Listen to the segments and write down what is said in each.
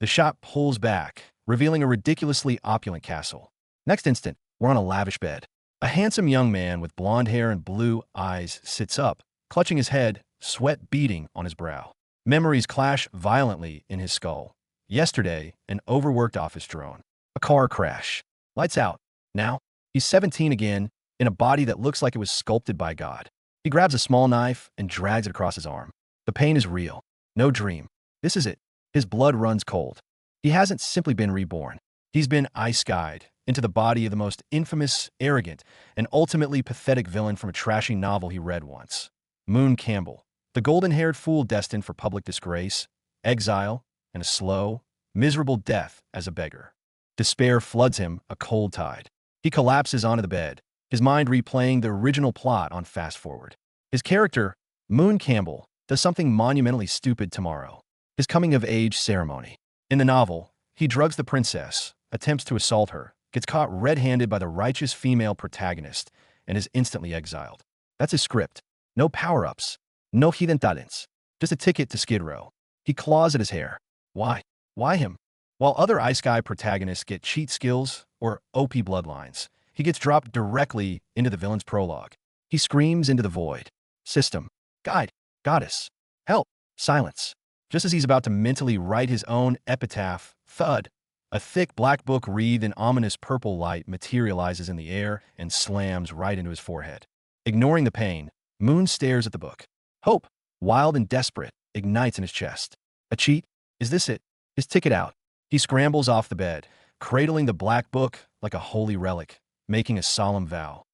The shot pulls back, revealing a ridiculously opulent castle. Next instant, we're on a lavish bed. A handsome young man with blonde hair and blue eyes sits up, clutching his head, sweat beading on his brow. Memories clash violently in his skull. Yesterday, an overworked office drone. A car crash. Lights out. Now, he's 17 again, in a body that looks like it was sculpted by God. He grabs a small knife and drags it across his arm. The pain is real. No dream. This is it. His blood runs cold. He hasn't simply been reborn. He's been isekai'd into the body of the most infamous, arrogant, and ultimately pathetic villain from a trashy novel he read once. Moon Campbell, the golden-haired fool destined for public disgrace, exile, and a slow, miserable death as a beggar. Despair floods him, a cold tide. He collapses onto the bed, his mind replaying the original plot on fast-forward. His character, Moon Campbell, does something monumentally stupid tomorrow. His coming-of-age ceremony. In the novel, he drugs the princess, attempts to assault her, gets caught red-handed by the righteous female protagonist, and is instantly exiled. That's his script. No power-ups. No hidden talents. Just a ticket to Skid Row. He claws at his hair. Why? Why him? While other isekai protagonists get cheat skills or OP bloodlines, he gets dropped directly into the villain's prologue. He screams into the void. System. Guide. Goddess. Help. Silence. Just as he's about to mentally write his own epitaph, thud. A thick black book wreathed in ominous purple light materializes in the air and slams right into his forehead. Ignoring the pain, Moon stares at the book. Hope, wild and desperate, ignites in his chest. A cheat? Is this it? His ticket out. He scrambles off the bed, cradling the black book like a holy relic, making a solemn vow.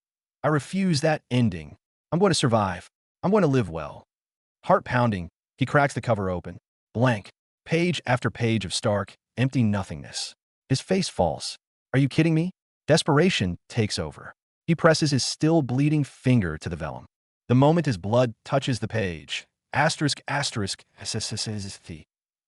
I refuse that ending. I'm going to survive. I'm going to live well. Heart pounding, he cracks the cover open. Blank. Page after page of stark, empty nothingness. His face falls. Are you kidding me? Desperation takes over. He presses his still bleeding finger to the vellum. The moment his blood touches the page, asterisk, asterisk,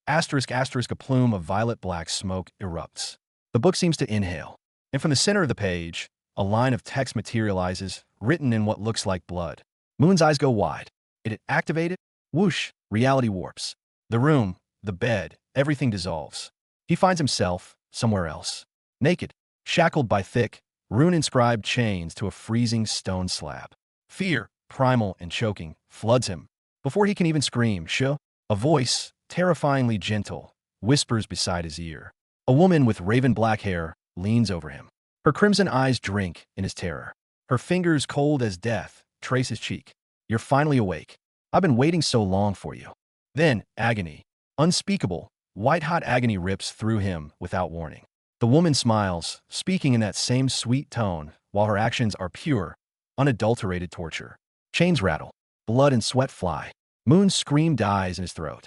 asterisk, asterisk, a plume of violet-black smoke erupts. The book seems to inhale, and from the center of the page, a line of text materializes, written in what looks like blood. Moon's eyes go wide. It activated? Whoosh, reality warps. The room, the bed, everything dissolves. He finds himself somewhere else. Naked, shackled by thick, rune-inscribed chains to a freezing stone slab. Fear, primal and choking, floods him. Before he can even scream, a voice, terrifyingly gentle, whispers beside his ear. A woman with raven black hair leans over him. Her crimson eyes drink in his terror. Her fingers, cold as death, trace his cheek. You're finally awake. I've been waiting so long for you. Then, agony. Unspeakable, white-hot agony rips through him without warning. The woman smiles, speaking in that same sweet tone, while her actions are pure, unadulterated torture. Chains rattle. Blood and sweat fly. Moon's scream dies in his throat.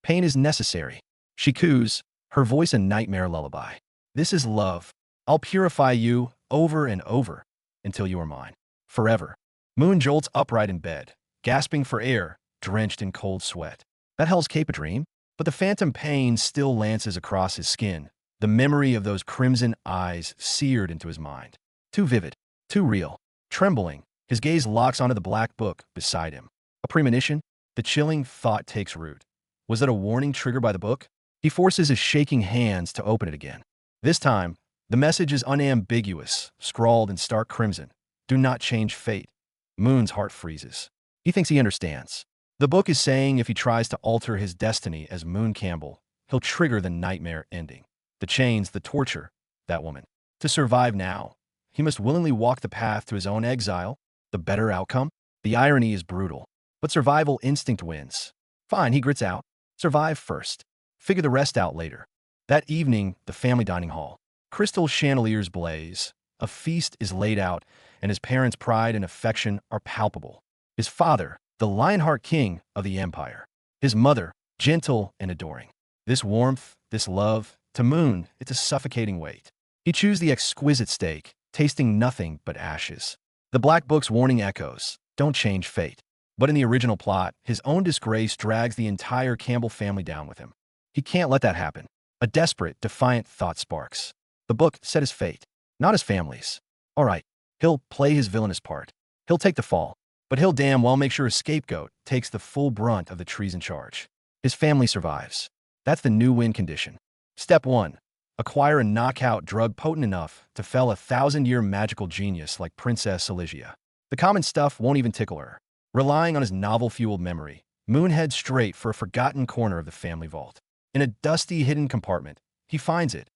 Pain is necessary. She coos, her voice a nightmare lullaby. This is love. I'll purify you over and over until you are mine. Forever. Moon jolts upright in bed, gasping for air, drenched in cold sweat. That Hell's Cape a dream? But the phantom pain still lances across his skin, the memory of those crimson eyes seared into his mind. Too vivid, too real. Trembling, his gaze locks onto the black book beside him. A premonition? The chilling thought takes root. Was it a warning triggered by the book? He forces his shaking hands to open it again. This time, the message is unambiguous, scrawled in stark crimson. Do not change fate. Moon's heart freezes. He thinks he understands. The book is saying if he tries to alter his destiny as Moon Campbell, he'll trigger the nightmare ending. The chains, the torture, that woman. To survive now, he must willingly walk the path to his own exile, the better outcome. The irony is brutal, but survival instinct wins. Fine, he grits out. Survive first. Figure the rest out later. That evening, the family dining hall. Crystal chandeliers blaze. A feast is laid out, and his parents' pride and affection are palpable. His father, the Lionheart King of the Empire. His mother, gentle and adoring. This warmth, this love, to Moon, it's a suffocating weight. He chews the exquisite steak, tasting nothing but ashes. The black book's warning echoes, don't change fate. But in the original plot, his own disgrace drags the entire Campbell family down with him. He can't let that happen. A desperate, defiant thought sparks. The book set his fate, not his family's. All right, he'll play his villainous part. He'll take the fall. But he'll damn well make sure a scapegoat takes the full brunt of the treason charge. His family survives. That's the new win condition. Step 1. Acquire a knockout drug potent enough to fell a 1,000-year magical genius like Princess Silesia. The common stuff won't even tickle her. Relying on his novel-fueled memory, Moon heads straight for a forgotten corner of the family vault. In a dusty, hidden compartment, he finds it,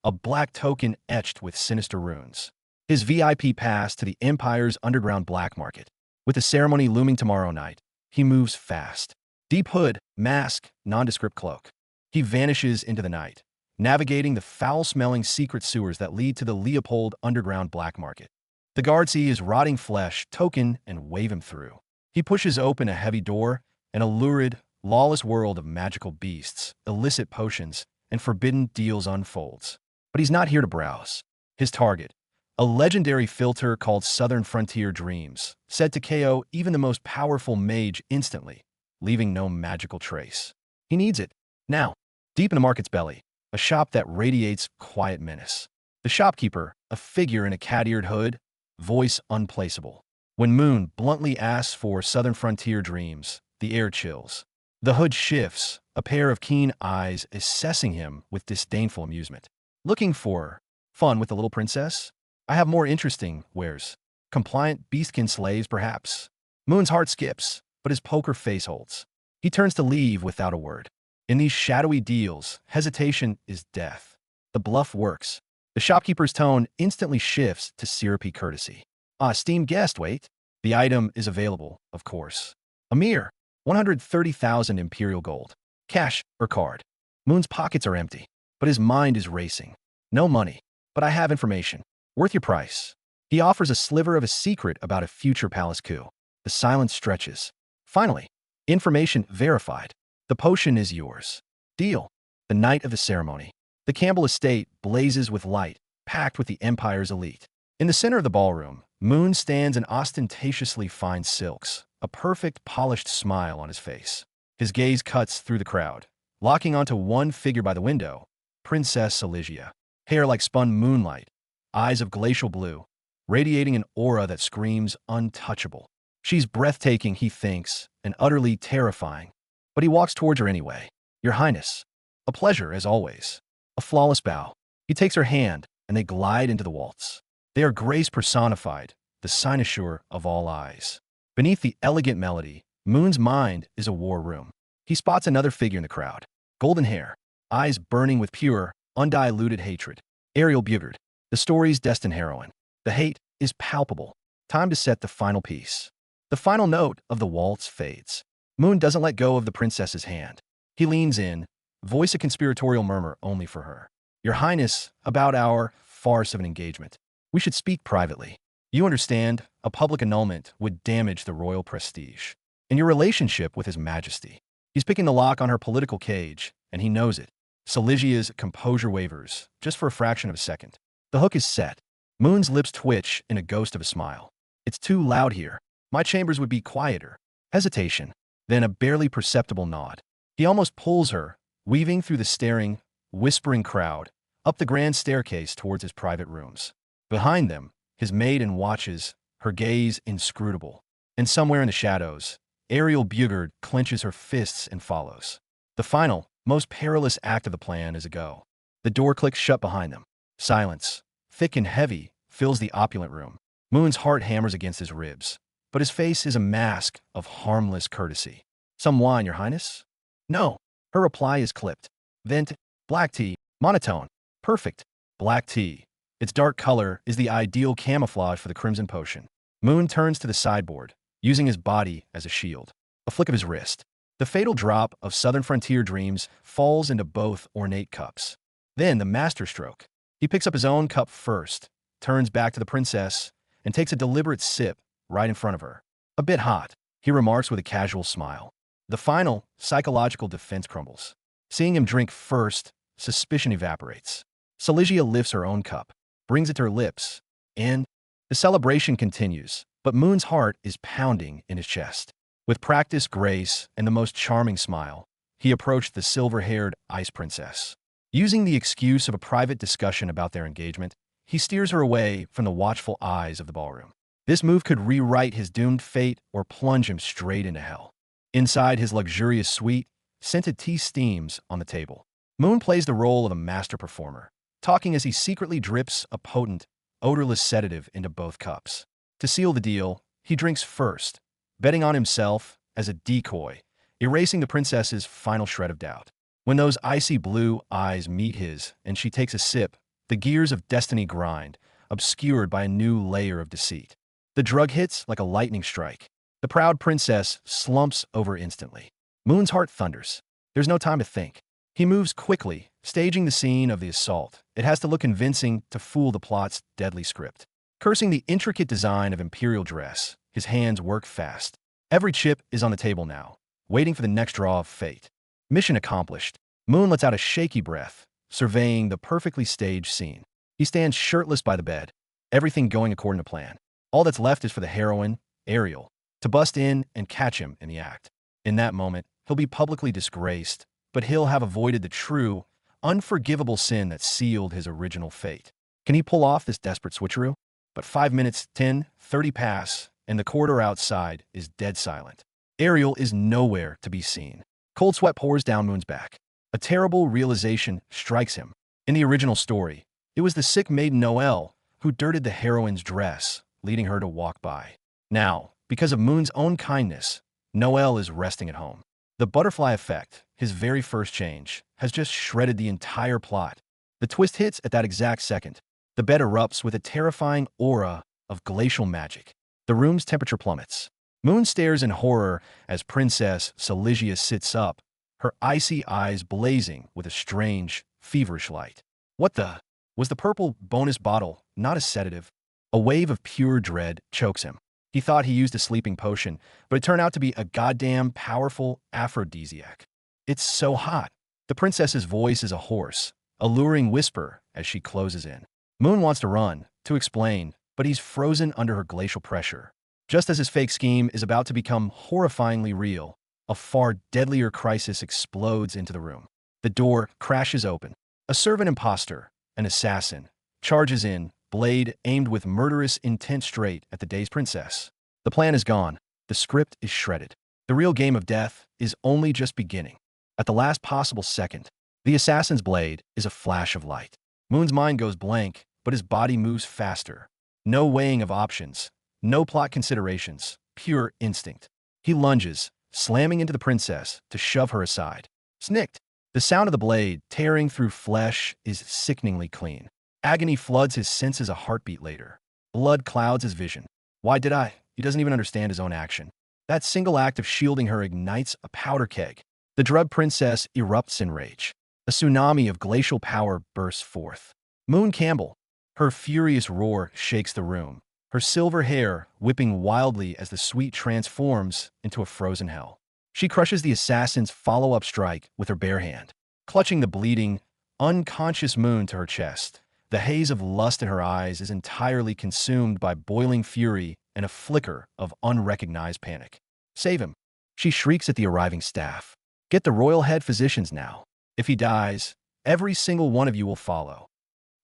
a black token etched with sinister runes. His VIP pass to the Empire's underground black market. With the ceremony looming tomorrow night, he moves fast. Deep hood, mask, nondescript cloak. He vanishes into the night, navigating the foul-smelling secret sewers that lead to the Leopold underground black market. The guards see his rotting flesh, token, and wave him through. He pushes open a heavy door, and a lurid, lawless world of magical beasts, illicit potions, and forbidden deals unfolds. But he's not here to browse. His target, a legendary filter called Southern Frontier Dreams, said to KO even the most powerful mage instantly, leaving no magical trace. He needs it. Now, deep in the market's belly, a shop that radiates quiet menace. The shopkeeper, a figure in a cat-eared hood, voice unplaceable. When Moon bluntly asks for Southern Frontier Dreams, the air chills. The hood shifts, a pair of keen eyes assessing him with disdainful amusement. Looking for fun with the little princess? I have more interesting wares. Compliant beastkin slaves, perhaps. Moon's heart skips, but his poker face holds. He turns to leave without a word. In these shadowy deals, hesitation is death. The bluff works. The shopkeeper's tone instantly shifts to syrupy courtesy. Esteemed guest, wait. The item is available, of course. A mere 130,000 imperial gold. Cash or card. Moon's pockets are empty, but his mind is racing. No money, but I have information. Worth your price. He offers a sliver of a secret about a future palace coup. The silence stretches. Finally, information verified. The potion is yours. Deal. The night of the ceremony. The Campbell estate blazes with light, packed with the Empire's elite. In the center of the ballroom, Moon stands in ostentatiously fine silks, a perfect, polished smile on his face. His gaze cuts through the crowd, locking onto one figure by the window, Princess Silesia. Hair like spun moonlight, eyes of glacial blue, radiating an aura that screams untouchable. She's breathtaking, he thinks, and utterly terrifying. But he walks towards her anyway. Your Highness. A pleasure, as always. A flawless bow. He takes her hand, and they glide into the waltz. They are grace personified, the cynosure of all eyes. Beneath the elegant melody, Moon's mind is a war room. He spots another figure in the crowd. Golden hair, eyes burning with pure, undiluted hatred. Ariel Bugard, the story's destined heroine. The hate is palpable. Time to set the final piece. The final note of the waltz fades. Moon doesn't let go of the princess's hand. He leans in, voice a conspiratorial murmur only for her. Your Highness, about our farce of an engagement. We should speak privately. You understand, a public annulment would damage the royal prestige. In your relationship with His Majesty. He's picking the lock on her political cage, and he knows it. Silesia's composure wavers, just for a fraction of a second. The hook is set. Moon's lips twitch in a ghost of a smile. It's too loud here. My chambers would be quieter. Hesitation, then a barely perceptible nod. He almost pulls her, weaving through the staring, whispering crowd, up the grand staircase towards his private rooms. Behind them, his maiden watches, her gaze inscrutable. And somewhere in the shadows, Ariel Bugard clenches her fists and follows. The final, most perilous act of the plan is a go. The door clicks shut behind them. Silence, thick and heavy, fills the opulent room. Moon's heart hammers against his ribs, but his face is a mask of harmless courtesy. Some wine, Your Highness? No. Her reply is clipped. Vent, black tea, monotone. Perfect. Black tea. Its dark color is the ideal camouflage for the crimson potion. Moon turns to the sideboard, using his body as a shield. A flick of his wrist. The fatal drop of Southern Frontier Dreams falls into both ornate cups. Then the masterstroke. He picks up his own cup first, turns back to the princess, and takes a deliberate sip right in front of her. A bit hot, he remarks with a casual smile. The final, psychological defense crumbles. Seeing him drink first, suspicion evaporates. Silesia lifts her own cup, brings it to her lips, and the celebration continues, but Moon's heart is pounding in his chest. With practiced grace and the most charming smile, he approached the silver-haired ice princess. Using the excuse of a private discussion about their engagement, he steers her away from the watchful eyes of the ballroom. This move could rewrite his doomed fate or plunge him straight into hell. Inside his luxurious suite, scented tea steams on the table. Moon plays the role of a master performer, talking as he secretly drips a potent, odorless sedative into both cups. To seal the deal, he drinks first, betting on himself as a decoy, erasing the princess's final shred of doubt. When those icy blue eyes meet his and she takes a sip, the gears of destiny grind, obscured by a new layer of deceit. The drug hits like a lightning strike. The proud princess slumps over instantly. Moon's heart thunders. There's no time to think. He moves quickly, staging the scene of the assault. It has to look convincing to fool the plot's deadly script. Cursing the intricate design of imperial dress, his hands work fast. Every chip is on the table now, waiting for the next draw of fate. Mission accomplished. Moon lets out a shaky breath, surveying the perfectly staged scene. He stands shirtless by the bed, everything going according to plan. All that's left is for the heroine, Ariel, to bust in and catch him in the act. In that moment, he'll be publicly disgraced, but he'll have avoided the true, unforgivable sin that sealed his original fate. Can he pull off this desperate switcheroo? But 5 minutes, 10, 30 pass, and the corridor outside is dead silent. Ariel is nowhere to be seen. Cold sweat pours down Moon's back. A terrible realization strikes him. In the original story, it was the sick maiden Noelle who dirted the heroine's dress, leading her to walk by. Now, because of Moon's own kindness, Noelle is resting at home. The butterfly effect, his very first change, has just shredded the entire plot. The twist hits at that exact second. The bed erupts with a terrifying aura of glacial magic. The room's temperature plummets. Moon stares in horror as Princess Celigia sits up, her icy eyes blazing with a strange, feverish light. What the? Was the purple bonus bottle not a sedative? A wave of pure dread chokes him. He thought he used a sleeping potion, but it turned out to be a goddamn powerful aphrodisiac. It's so hot. The princess's voice is a hoarse, alluring whisper as she closes in. Moon wants to run, to explain, but he's frozen under her glacial pressure. Just as his fake scheme is about to become horrifyingly real, a far deadlier crisis explodes into the room. The door crashes open. A servant imposter, an assassin, charges in, blade aimed with murderous intent straight at the dazed princess. The plan is gone. The script is shredded. The real game of death is only just beginning. At the last possible second, the assassin's blade is a flash of light. Moon's mind goes blank, but his body moves faster. No weighing of options, no plot considerations, pure instinct. He lunges, slamming into the princess to shove her aside. Snicked. The sound of the blade tearing through flesh is sickeningly clean. Agony floods his senses a heartbeat later. Blood clouds his vision. Why did I? He doesn't even understand his own action. That single act of shielding her ignites a powder keg. The drugged princess erupts in rage. A tsunami of glacial power bursts forth. Moon Campbell. Her furious roar shakes the room, her silver hair whipping wildly as the suite transforms into a frozen hell. She crushes the assassin's follow-up strike with her bare hand, clutching the bleeding, unconscious Moon to her chest. The haze of lust in her eyes is entirely consumed by boiling fury and a flicker of unrecognized panic. Save him. She shrieks at the arriving staff. Get the royal head physicians now. If he dies, every single one of you will follow.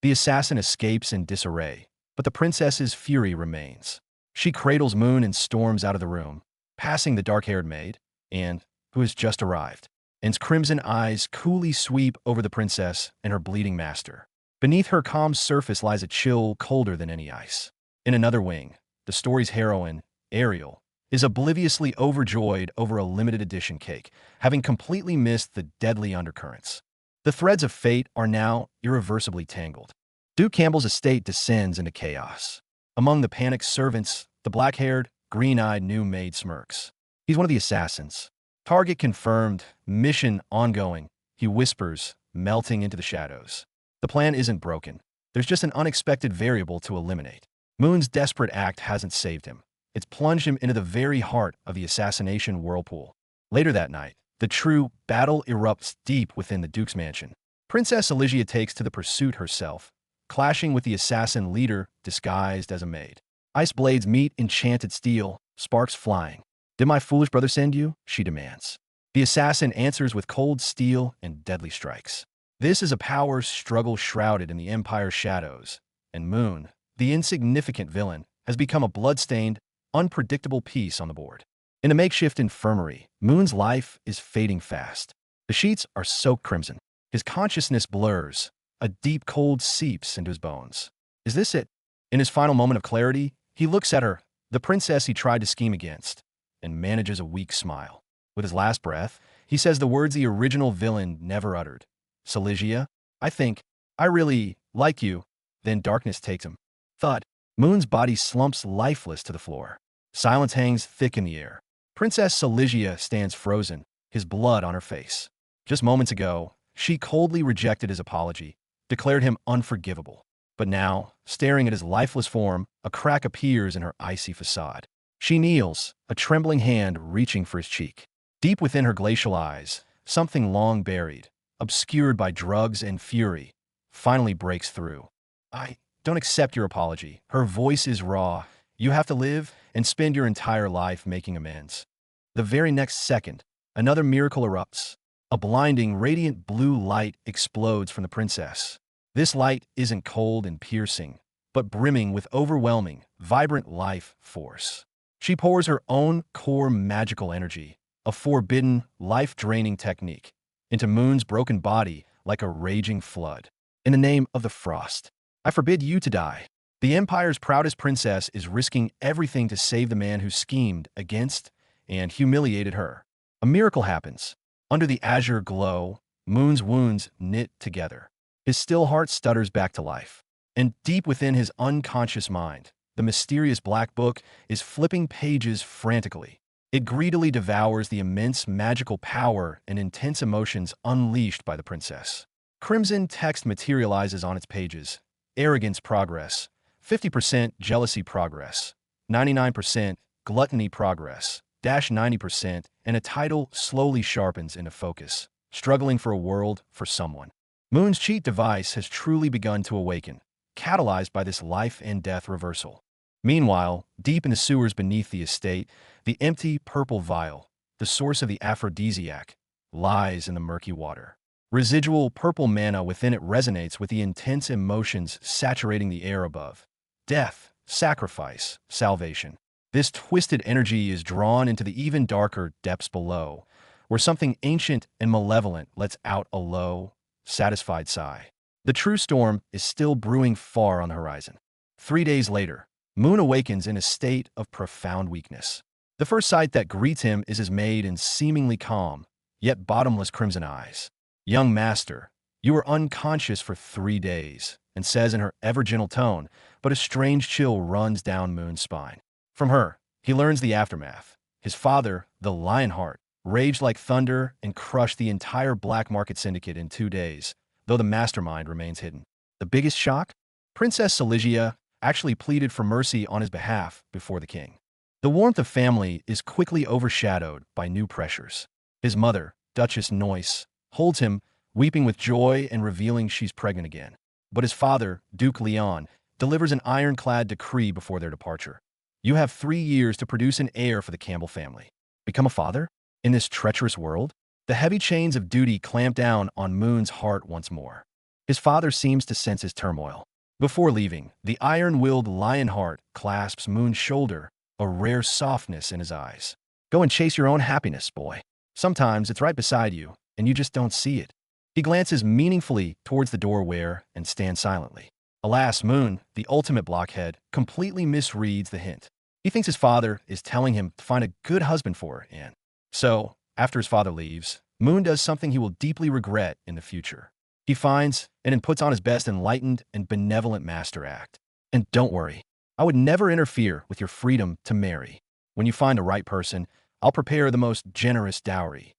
The assassin escapes in disarray, but the princess's fury remains. She cradles Moon and storms out of the room, passing the dark-haired maid, and who has just arrived. Anne's crimson eyes coolly sweep over the princess and her bleeding master. Beneath her calm surface lies a chill colder than any ice. In another wing, the story's heroine, Ariel, is obliviously overjoyed over a limited edition cake, having completely missed the deadly undercurrents. The threads of fate are now irreversibly tangled. Duke Campbell's estate descends into chaos. Among the panicked servants, the black-haired, green-eyed new maid smirks. He's one of the assassins. Target confirmed, mission ongoing, he whispers, melting into the shadows. The plan isn't broken. There's just an unexpected variable to eliminate. Moon's desperate act hasn't saved him. It's plunged him into the very heart of the assassination whirlpool. Later that night, the true battle erupts deep within the Duke's mansion. Princess Celigia takes to the pursuit herself, clashing with the assassin leader disguised as a maid. Ice blades meet enchanted steel, sparks flying. Did my foolish brother send you? She demands. The assassin answers with cold steel and deadly strikes. This is a power struggle shrouded in the Empire's shadows, and Moon, the insignificant villain, has become a blood-stained, unpredictable piece on the board. In a makeshift infirmary, Moon's life is fading fast. The sheets are soaked crimson. His consciousness blurs. A deep cold seeps into his bones. Is this it? In his final moment of clarity, he looks at her, the princess he tried to scheme against, and manages a weak smile. With his last breath, he says the words the original villain never uttered. Silesia, I really like you. Then darkness takes him. Thud. Moon's body slumps lifeless to the floor. Silence hangs thick in the air. Princess Silesia stands frozen, his blood on her face. Just moments ago, she coldly rejected his apology, declared him unforgivable. But now, staring at his lifeless form, a crack appears in her icy facade. She kneels, a trembling hand reaching for his cheek. Deep within her glacial eyes, something long buried, obscured by drugs and fury, finally breaks through. I don't accept your apology. Her voice is raw. You have to live and spend your entire life making amends. The very next second, another miracle erupts. A blinding, radiant blue light explodes from the princess. This light isn't cold and piercing, but brimming with overwhelming, vibrant life force. She pours her own core magical energy, a forbidden, life-draining technique, into Moon's broken body like a raging flood. In the name of the frost, I forbid you to die. The Empire's proudest princess is risking everything to save the man who schemed against and humiliated her. A miracle happens. Under the azure glow, Moon's wounds knit together. His still heart stutters back to life. And deep within his unconscious mind, the mysterious black book is flipping pages frantically. It greedily devours the immense magical power and intense emotions unleashed by the princess. Crimson text materializes on its pages. Arrogance progress, 50% jealousy progress, 99% gluttony progress, -90%, and a title slowly sharpens into focus, struggling for a world for someone. Moon's cheat device has truly begun to awaken, catalyzed by this life and death reversal. Meanwhile, deep in the sewers beneath the estate, the empty purple vial, the source of the aphrodisiac, lies in the murky water. Residual purple mana within it resonates with the intense emotions saturating the air above. Death, sacrifice, salvation. This twisted energy is drawn into the even darker depths below, where something ancient and malevolent lets out a low, satisfied sigh. The true storm is still brewing far on the horizon. 3 days later, Moon awakens in a state of profound weakness. The first sight that greets him is his maid in seemingly calm, yet bottomless crimson eyes. Young master, you were unconscious for 3 days, and says in her ever-gentle tone, but a strange chill runs down Moon's spine. From her, he learns the aftermath. His father, the Lionheart, raged like thunder and crushed the entire black market syndicate in 2 days, though the mastermind remains hidden. The biggest shock? Princess Silesia actually pleaded for mercy on his behalf before the king. The warmth of family is quickly overshadowed by new pressures. His mother, Duchess Noyce, holds him, weeping with joy and revealing she's pregnant again. But his father, Duke Leon, delivers an ironclad decree before their departure. You have 3 years to produce an heir for the Campbell family. Become a father? In this treacherous world? The heavy chains of duty clamp down on Moon's heart once more. His father seems to sense his turmoil. Before leaving, the iron-willed Lionheart clasps Moon's shoulder, a rare softness in his eyes. Go and chase your own happiness, boy. Sometimes it's right beside you, and you just don't see it. He glances meaningfully towards the doorway and stands silently. Alas, Moon, the ultimate blockhead, completely misreads the hint. He thinks his father is telling him to find a good husband for her, and so, after his father leaves, Moon does something he will deeply regret in the future. He finds and then puts on his best enlightened and benevolent master act. And don't worry, I would never interfere with your freedom to marry. When you find the right person, I'll prepare the most generous dowry.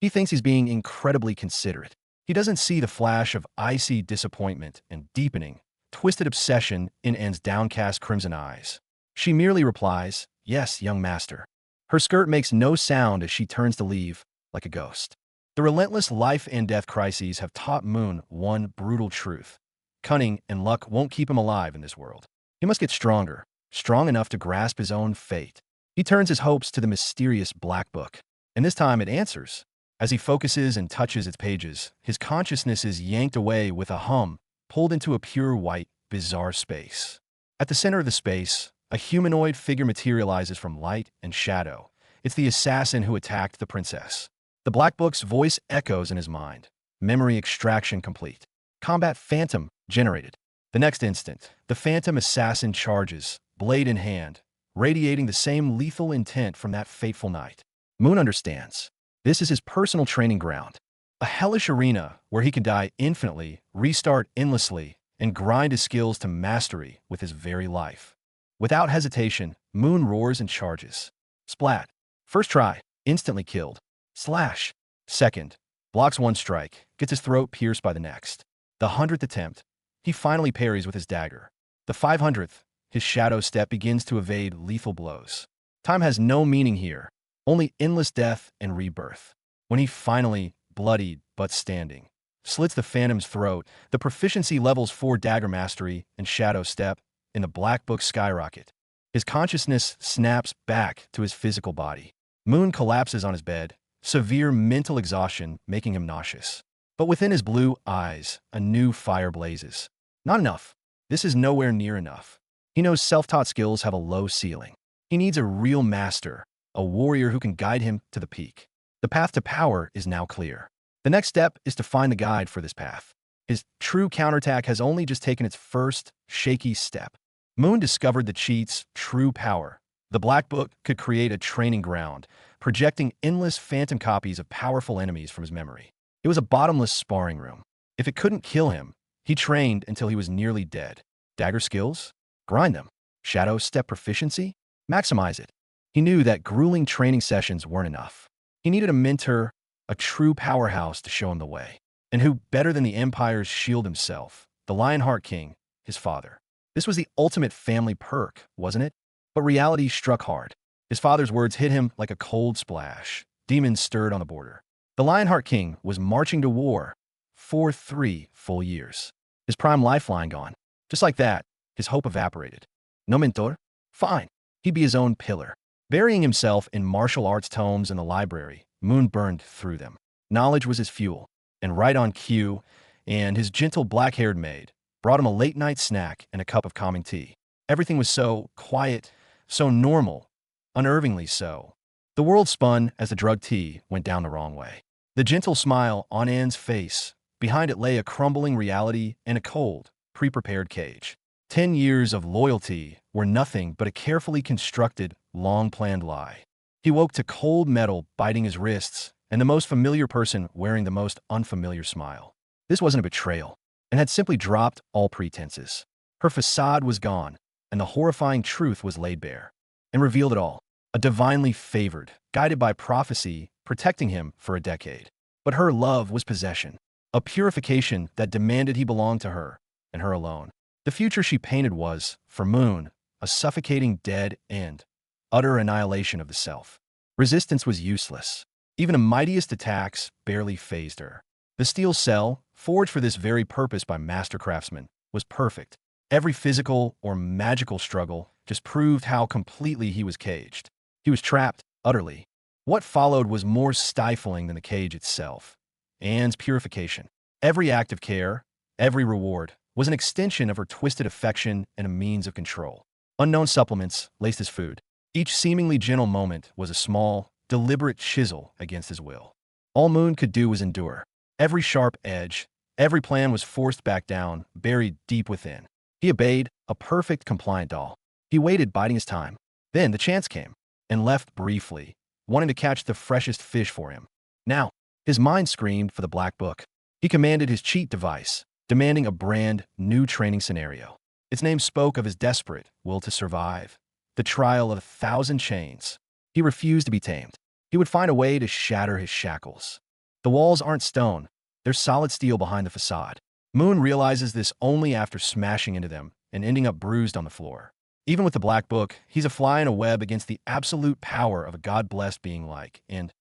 He thinks he's being incredibly considerate. He doesn't see the flash of icy disappointment and deepening, twisted obsession in Anne's downcast crimson eyes. She merely replies, "Yes, young master." Her skirt makes no sound as she turns to leave, like a ghost. The relentless life and death crises have taught Moon one brutal truth. Cunning and luck won't keep him alive in this world. He must get stronger, strong enough to grasp his own fate. He turns his hopes to the mysterious Black Book, and this time it answers. As he focuses and touches its pages, his consciousness is yanked away with a hum, pulled into a pure white, bizarre space. At the center of the space, a humanoid figure materializes from light and shadow. It's the assassin who attacked the princess. The Black Book's voice echoes in his mind. Memory extraction complete. Combat Phantom generated. The next instant, the Phantom Assassin charges, blade in hand, radiating the same lethal intent from that fateful night. Moon understands. This is his personal training ground. A hellish arena where he can die infinitely, restart endlessly, and grind his skills to mastery with his very life. Without hesitation, Moon roars and charges. Splat. First try, instantly killed. Slash. Second. Blocks one strike, gets his throat pierced by the next. The 100th attempt. He finally parries with his dagger. The 500th. His shadow step begins to evade lethal blows. Time has no meaning here, only endless death and rebirth. When he finally, bloodied but standing, slits the Phantom's throat, the proficiency levels 4 dagger mastery and shadow step in the Black Book skyrocket. His consciousness snaps back to his physical body. Moon collapses on his bed, severe mental exhaustion making him nauseous. But within his blue eyes, a new fire blazes. Not enough. This is nowhere near enough. He knows self-taught skills have a low ceiling. He needs a real master, a warrior who can guide him to the peak. The path to power is now clear. The next step is to find the guide for this path. His true counterattack has only just taken its first, shaky step. Moon discovered the cheat's true power. The Black Book could create a training ground, projecting endless phantom copies of powerful enemies from his memory. It was a bottomless sparring room. If it couldn't kill him, he trained until he was nearly dead. Dagger skills? Grind them. Shadow step proficiency? Maximize it. He knew that grueling training sessions weren't enough. He needed a mentor, a true powerhouse to show him the way. And who better than the Empire's shield himself, the Lionheart King, his father. This was the ultimate family perk, wasn't it? But reality struck hard. His father's words hit him like a cold splash. Demons stirred on the border. The Lionheart King was marching to war for 3 full years. His prime lifeline gone. Just like that, his hope evaporated. No mentor? Fine. He'd be his own pillar. Burying himself in martial arts tomes in the library, Moon burned through them. Knowledge was his fuel, and right on cue, and his gentle black-haired maid brought him a late-night snack and a cup of calming tea. Everything was so quiet, so normal, unnervingly so. The world spun as the drugged tea went down the wrong way. The gentle smile on Anne's face, behind it lay a crumbling reality and a cold, pre-prepared cage. 10 years of loyalty were nothing but a carefully constructed, long-planned lie. He woke to cold metal biting his wrists and the most familiar person wearing the most unfamiliar smile. This wasn't a betrayal, and had simply dropped all pretenses. Her facade was gone, and the horrifying truth was laid bare, and revealed it all. A divinely favored, guided by prophecy, protecting him for a decade. But her love was possession, a purification that demanded he belong to her, and her alone. The future she painted was, for Moon, a suffocating dead end, utter annihilation of the self. Resistance was useless. Even the mightiest attacks barely fazed her. The steel cell, forged for this very purpose by master craftsmen, was perfect. Every physical or magical struggle just proved how completely he was caged. He was trapped, utterly. What followed was more stifling than the cage itself. Anne's purification. Every act of care, every reward, was an extension of her twisted affection and a means of control. Unknown supplements laced his food. Each seemingly gentle moment was a small, deliberate chisel against his will. All Moon could do was endure. Every sharp edge, every plan was forced back down, buried deep within. He obeyed, a perfect, compliant doll. He waited, biding his time. Then the chance came, and left briefly, wanting to catch the freshest fish for him. Now, his mind screamed for the Black Book. He commanded his cheat device, demanding a brand new training scenario. Its name spoke of his desperate will to survive, the trial of 1,000 chains. He refused to be tamed. He would find a way to shatter his shackles. The walls aren't stone, they're solid steel behind the facade. Moon realizes this only after smashing into them and ending up bruised on the floor. Even with the Black Book, he's a fly in a web against the absolute power of a God-blessed being like, and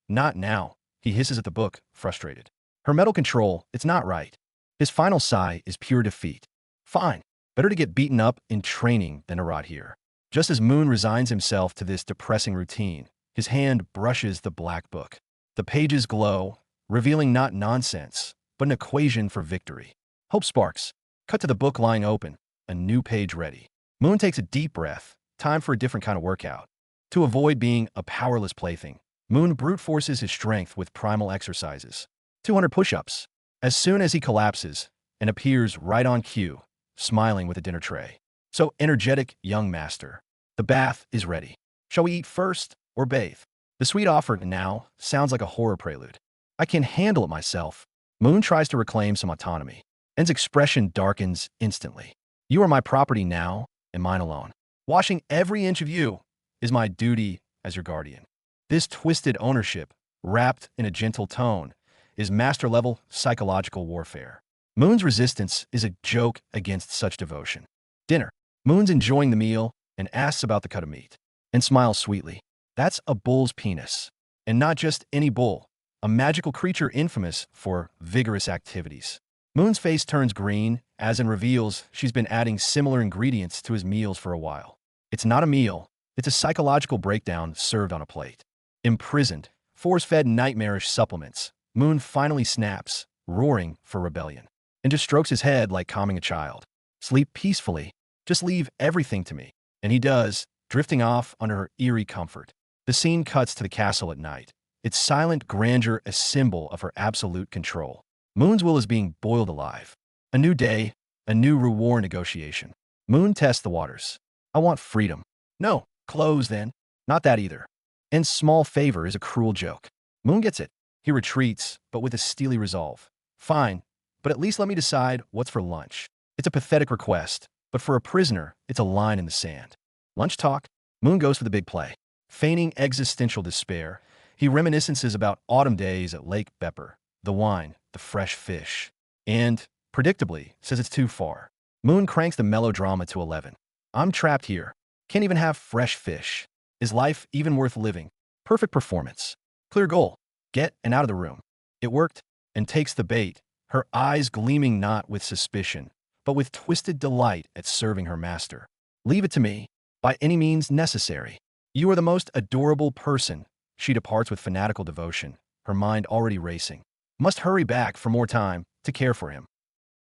not now, he hisses at the book, frustrated. Her mental control, it's not right. His final sigh is pure defeat. Fine, better to get beaten up in training than to rot here. Just as Moon resigns himself to this depressing routine, his hand brushes the Black Book. The pages glow, revealing not nonsense, but an equation for victory. Hope sparks. Cut to the book lying open, a new page ready. Moon takes a deep breath, time for a different kind of workout. To avoid being a powerless plaything, Moon brute forces his strength with primal exercises. 200 push-ups. As soon as he collapses and appears right on cue, smiling with a dinner tray. So energetic, young master. The bath is ready. Shall we eat first or bathe? The sweet offer now sounds like a horror prelude. I can handle it myself. Moon tries to reclaim some autonomy. En's expression darkens instantly. You are my property now and mine alone. Washing every inch of you is my duty as your guardian. This twisted ownership, wrapped in a gentle tone, is master-level psychological warfare. Moon's resistance is a joke against such devotion. Dinner. Moon's enjoying the meal and asks about the cut of meat. And smiles sweetly. That's a bull's penis. And not just any bull. A magical creature infamous for vigorous activities. Moon's face turns green as and reveals she's been adding similar ingredients to his meals for a while. It's not a meal. It's a psychological breakdown served on a plate. Imprisoned, force-fed nightmarish supplements, Moon finally snaps, roaring for rebellion, and just strokes his head like calming a child. Sleep peacefully. Just leave everything to me. And he does, drifting off under her eerie comfort. The scene cuts to the castle at night. Its silent grandeur a symbol of her absolute control. Moon's will is being boiled alive. A new day, a new war negotiation. Moon tests the waters. I want freedom. No, clothes then. Not that either. And small favor is a cruel joke. Moon gets it. He retreats, but with a steely resolve. Fine, but at least let me decide what's for lunch. It's a pathetic request, but for a prisoner, it's a line in the sand. Lunch talk. Moon goes for the big play. Feigning existential despair, he reminiscences about autumn days at Lake Bepper, the wine, the fresh fish, and, predictably, says it's too far. Moon cranks the melodrama to 11. I'm trapped here. Can't even have fresh fish. Is life even worth living? Perfect performance. Clear goal. Get and out of the room. It worked, and takes the bait, her eyes gleaming not with suspicion, but with twisted delight at serving her master. Leave it to me, by any means necessary. You are the most adorable person. She departs with fanatical devotion, her mind already racing. Must hurry back for more time to care for him.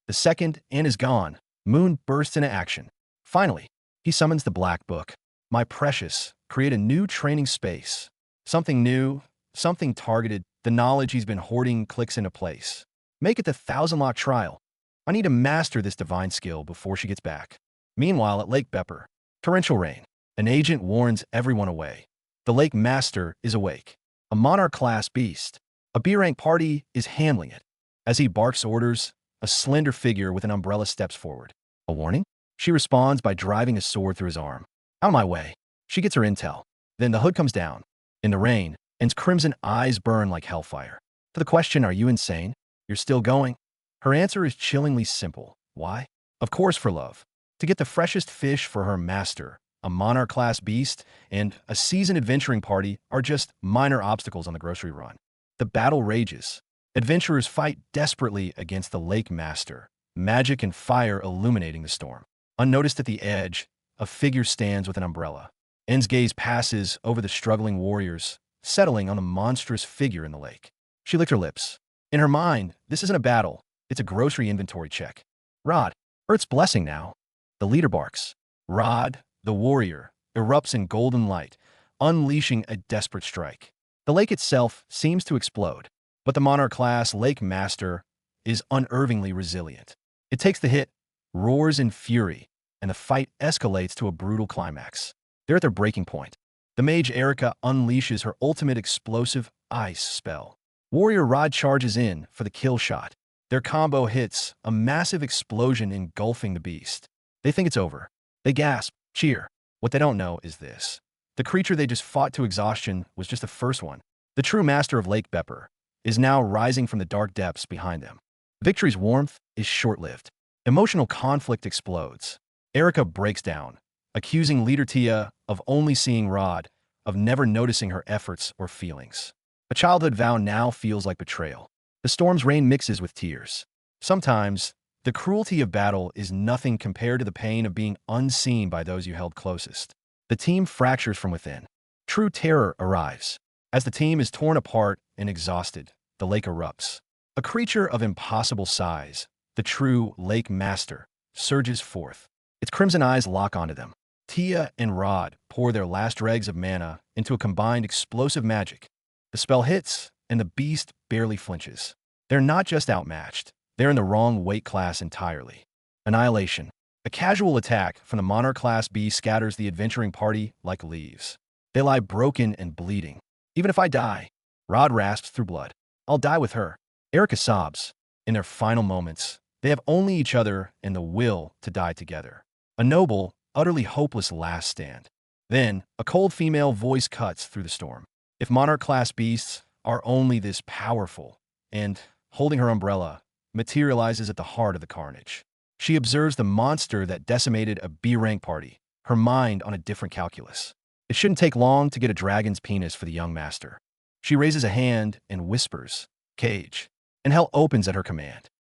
The second Anne is gone. Moon bursts into action. Finally, he summons the Black Book. My precious, create a new training space. Something new, something targeted. The knowledge he's been hoarding clicks into place. Make it the 1,000-lock trial. I need to master this divine skill before she gets back. Meanwhile, at Lake Bepper, torrential rain. An agent warns everyone away. The Lake Master is awake. A monarch-class beast. A B-rank party is handling it. As he barks orders, a slender figure with an umbrella steps forward. A warning? She responds by driving a sword through his arm. Out of my way. She gets her intel. Then the hood comes down. In the rain, Anne's crimson eyes burn like hellfire. To the question, are you insane? You're still going? Her answer is chillingly simple. Why? Of course for love. To get the freshest fish for her master. A monarch-class beast and a seasoned adventuring party are just minor obstacles on the grocery run. The battle rages. Adventurers fight desperately against the Lake Master, magic and fire illuminating the storm. Unnoticed at the edge, a figure stands with an umbrella. En's gaze passes over the struggling warriors, settling on the monstrous figure in the lake. She licked her lips. In her mind, this isn't a battle, it's a grocery inventory check. Rod, Earth's blessing now. The leader barks. Rod, the warrior, erupts in golden light, unleashing a desperate strike. The lake itself seems to explode, but the monarch-class Lake Master is unervingly resilient. It takes the hit, roars in fury, and the fight escalates to a brutal climax. They're at their breaking point. The mage Erica unleashes her ultimate explosive ice spell. Warrior Rod charges in for the kill shot. Their combo hits, a massive explosion engulfing the beast. They think it's over. They gasp, cheer. What they don't know is this. The creature they just fought to exhaustion was just the first one. The true master of Lake Bepper is now rising from the dark depths behind them. Victory's warmth is short-lived. Emotional conflict explodes. Erica breaks down, accusing Leader Tia of only seeing Rod, of never noticing her efforts or feelings. A childhood vow now feels like betrayal. The storm's rain mixes with tears. Sometimes, the cruelty of battle is nothing compared to the pain of being unseen by those you held closest. The team fractures from within. True terror arrives. As the team is torn apart and exhausted, the lake erupts. A creature of impossible size, the true Lake Master, surges forth. Its crimson eyes lock onto them. Tia and Rod pour their last dregs of mana into a combined explosive magic. The spell hits, and the beast barely flinches. They're not just outmatched, they're in the wrong weight class entirely. Annihilation. A casual attack from the Monarch Class B scatters the adventuring party like leaves. They lie broken and bleeding. Even if I die, Rod rasps through blood. I'll die with her. Erica sobs. In their final moments, they have only each other and the will to die together. A noble, utterly hopeless last stand. Then, a cold female voice cuts through the storm. If Monarch Class beasts are only this powerful, and, holding her umbrella, materializes at the heart of the carnage. She observes the monster that decimated a B-rank party, her mind on a different calculus. It shouldn't take long to get a dragon's penis for the young master. She raises a hand and whispers, "Cage," and hell opens at her command.